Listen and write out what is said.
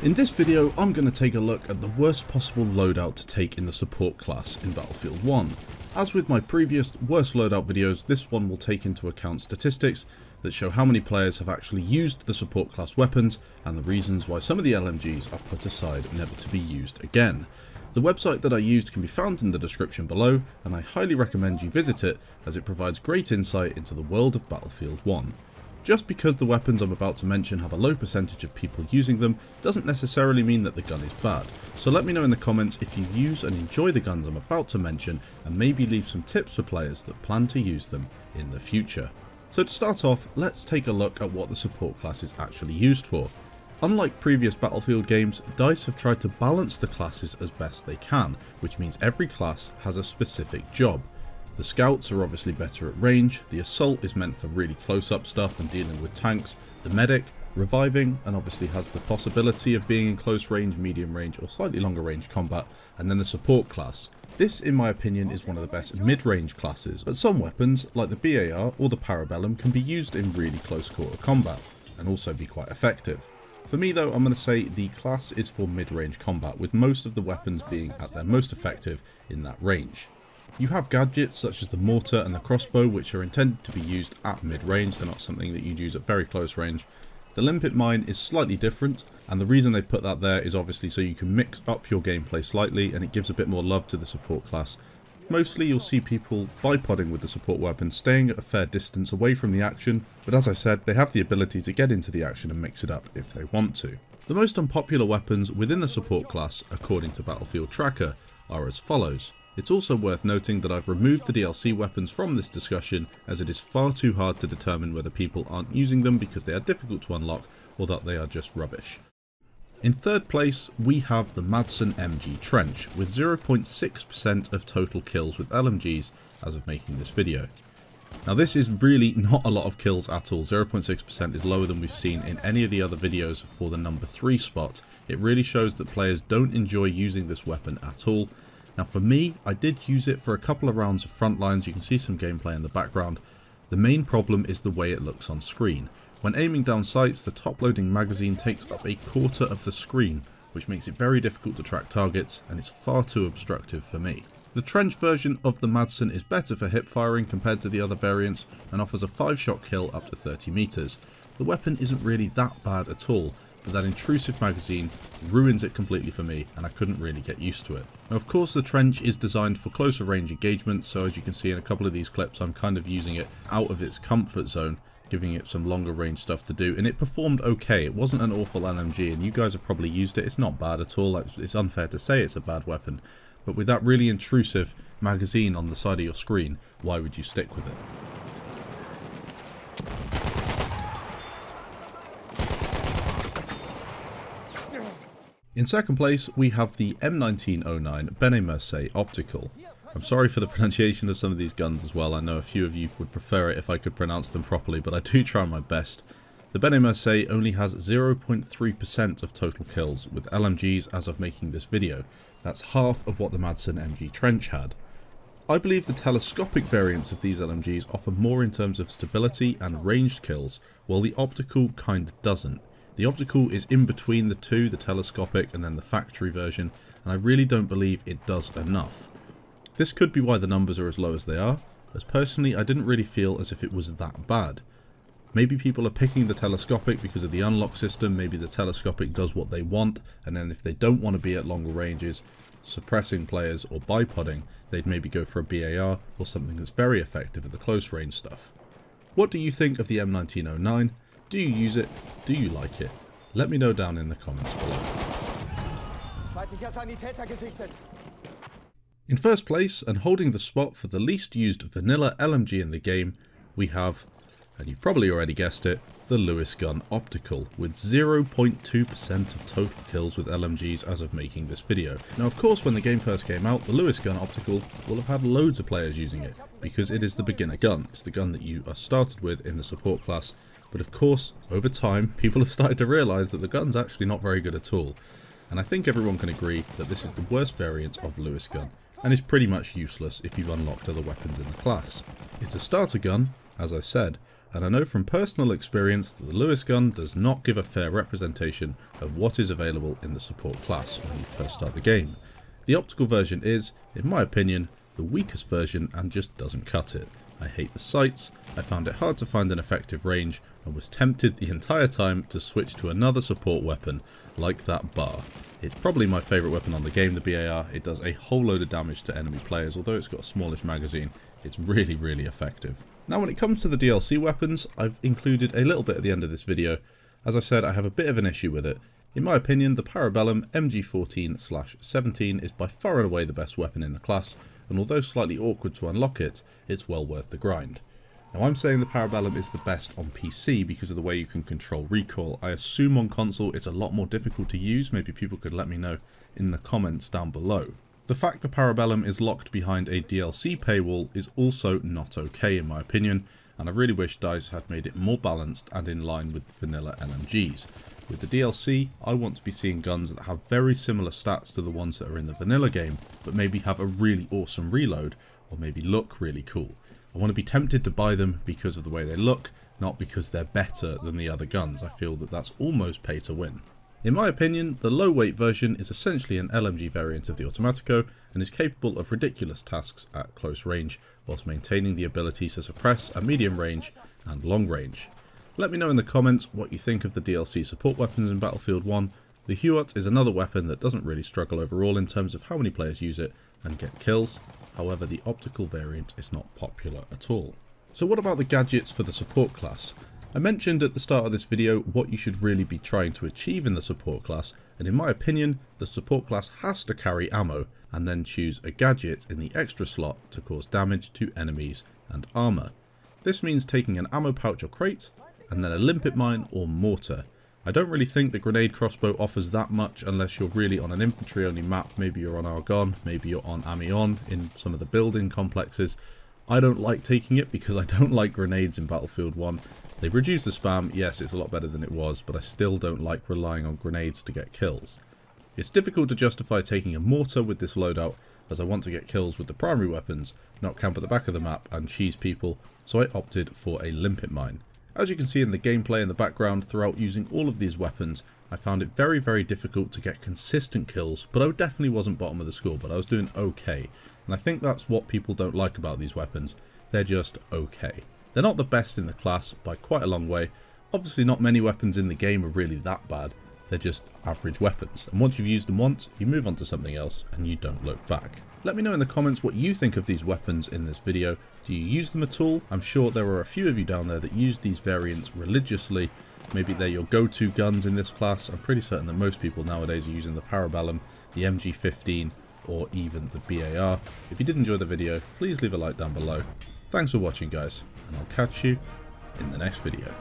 In this video, I'm going to take a look at the worst possible loadout to take in the support class in Battlefield 1. As with my previous worst loadout videos, this one will take into account statistics that show how many players have actually used the support class weapons and the reasons why some of the LMGs are put aside never to be used again. The website that I used can be found in the description below, and I highly recommend you visit it as it provides great insight into the world of Battlefield 1. Just because the weapons I'm about to mention have a low percentage of people using them doesn't necessarily mean that the gun is bad, so let me know in the comments if you use and enjoy the guns I'm about to mention, and maybe leave some tips for players that plan to use them in the future. So to start off, let's take a look at what the support class is actually used for. Unlike previous Battlefield games, DICE have tried to balance the classes as best they can, which means every class has a specific job. The scouts are obviously better at range, the assault is meant for really close-up stuff and dealing with tanks, the medic, reviving, and obviously has the possibility of being in close range, medium range or slightly longer range combat, and then the support class. This, in my opinion, is one of the best mid-range classes, but some weapons, like the BAR or the Parabellum, can be used in really close quarter combat, and also be quite effective. For me though, I'm going to say the class is for mid-range combat, with most of the weapons being at their most effective in that range. You have gadgets such as the mortar and the crossbow, which are intended to be used at mid-range, they're not something that you'd use at very close range. The limpet mine is slightly different, and the reason they've put that there is obviously so you can mix up your gameplay slightly, and it gives a bit more love to the support class. Mostly you'll see people bipodding with the support weapon, staying at a fair distance away from the action, but as I said, they have the ability to get into the action and mix it up if they want to. The most unpopular weapons within the support class, according to Battlefield Tracker, are as follows. It's also worth noting that I've removed the DLC weapons from this discussion, as it is far too hard to determine whether people aren't using them because they are difficult to unlock or that they are just rubbish. In third place, we have the MMG Trench, with 0.6% of total kills with LMGs as of making this video. Now this is really not a lot of kills at all. 0.6% is lower than we've seen in any of the other videos for the number 3 spot. It really shows that players don't enjoy using this weapon at all. Now for me, I did use it for a couple of rounds of frontlines. You can see some gameplay in the background. The main problem is the way it looks on screen. When aiming down sights, the top loading magazine takes up a quarter of the screen, which makes it very difficult to track targets, and it's far too obstructive for me. The trench version of the Madsen is better for hip firing compared to the other variants, and offers a 5-shot kill up to 30 meters. The weapon isn't really that bad at all, but that intrusive magazine ruins it completely for me, and I couldn't really get used to it. Now of course the trench is designed for closer range engagement, so as you can see in a couple of these clips I'm kind of using it out of its comfort zone, giving it some longer range stuff to do, and it performed okay. It wasn't an awful LMG, and you guys have probably used it. It's not bad at all. It's unfair to say it's a bad weapon, but with that really intrusive magazine on the side of your screen, why would you stick with it? In second place, we have the M1909 Venemous Optical. I'm sorry for the pronunciation of some of these guns as well. I know a few of you would prefer it if I could pronounce them properly, but I do try my best. The Venemous only has 0.3% of total kills with LMGs as of making this video. That's half of what the MMG Trench had. I believe the telescopic variants of these LMGs offer more in terms of stability and ranged kills, while the optical kind of doesn't. The optical is in between the two, the telescopic and then the factory version, and I really don't believe it does enough. This could be why the numbers are as low as they are, as personally I didn't really feel as if it was that bad. Maybe people are picking the telescopic because of the unlock system, maybe the telescopic does what they want, and then if they don't want to be at longer ranges, suppressing players or bipodding, they'd maybe go for a BAR or something that's very effective at the close range stuff. What do you think of the M1909? Do you use it? Do you like it? Let me know down in the comments below. In first place, and holding the spot for the least used vanilla LMG in the game, we have, and you've probably already guessed it, the Gun Optical, with 0.2% of total kills with LMGs as of making this video. Now of course when the game first came out, the Gun Optical will have had loads of players using it, because it is the beginner gun. It's the gun that you are started with in the support class, but of course, over time, people have started to realise that the gun's actually not very good at all. And I think everyone can agree that this is the worst variant of the Gun, and is pretty much useless if you've unlocked other weapons in the class. It's a starter gun, as I said, and I know from personal experience that the Lewis gun does not give a fair representation of what is available in the support class when you first start the game. The optical version is, in my opinion, the weakest version and just doesn't cut it. I hate the sights, I found it hard to find an effective range, and was tempted the entire time to switch to another support weapon like that bar. It's probably my favourite weapon on the game, the BAR. It does a whole load of damage to enemy players, although it's got a smallish magazine. It's really effective. Now when it comes to the DLC weapons, I've included a little bit at the end of this video. As I said, I have a bit of an issue with it. In my opinion, the Parabellum MG14/17 is by far and away the best weapon in the class, and although slightly awkward to unlock it, it's well worth the grind. Now I'm saying the Parabellum is the best on PC because of the way you can control recoil. I assume on console it's a lot more difficult to use. Maybe people could let me know in the comments down below. The fact the Parabellum is locked behind a DLC paywall is also not okay in my opinion, and I really wish DICE had made it more balanced and in line with vanilla LMGs. With the DLC, I want to be seeing guns that have very similar stats to the ones that are in the vanilla game, but maybe have a really awesome reload, or maybe look really cool. I want to be tempted to buy them because of the way they look, not because they're better than the other guns. I feel that that's almost pay to win. In my opinion, the low weight version is essentially an LMG variant of the Automatico and is capable of ridiculous tasks at close range, whilst maintaining the ability to suppress at medium range and long range. Let me know in the comments what you think of the DLC support weapons in Battlefield 1. The HUART is another weapon that doesn't really struggle overall in terms of how many players use it and get kills. However, the optical variant is not popular at all. So what about the gadgets for the support class? I mentioned at the start of this video what you should really be trying to achieve in the support class, and in my opinion, the support class has to carry ammo and then choose a gadget in the extra slot to cause damage to enemies and armour. This means taking an ammo pouch or crate, and then a limpet mine or mortar. I don't really think the grenade crossbow offers that much unless you're really on an infantry only map. Maybe you're on Argonne, maybe you're on Amiens in some of the building complexes. I don't like taking it because I don't like grenades in Battlefield 1. They reduce the spam, yes it's a lot better than it was, but I still don't like relying on grenades to get kills. It's difficult to justify taking a mortar with this loadout as I want to get kills with the primary weapons, not camp at the back of the map and cheese people, so I opted for a limpet mine. As you can see in the gameplay in the background, throughout using all of these weapons, I found it very difficult to get consistent kills, but I definitely wasn't bottom of the score, but I was doing okay. And I think that's what people don't like about these weapons. They're just okay. They're not the best in the class by quite a long way. Obviously not many weapons in the game are really that bad. They're just average weapons. And once you've used them once, you move on to something else and you don't look back. Let me know in the comments what you think of these weapons in this video. Do you use them at all? I'm sure there are a few of you down there that use these variants religiously. Maybe they're your go-to guns in this class. I'm pretty certain that most people nowadays are using the Parabellum, the MG15, or even the BAR. If you did enjoy the video, please leave a like down below. Thanks for watching guys, and I'll catch you in the next video.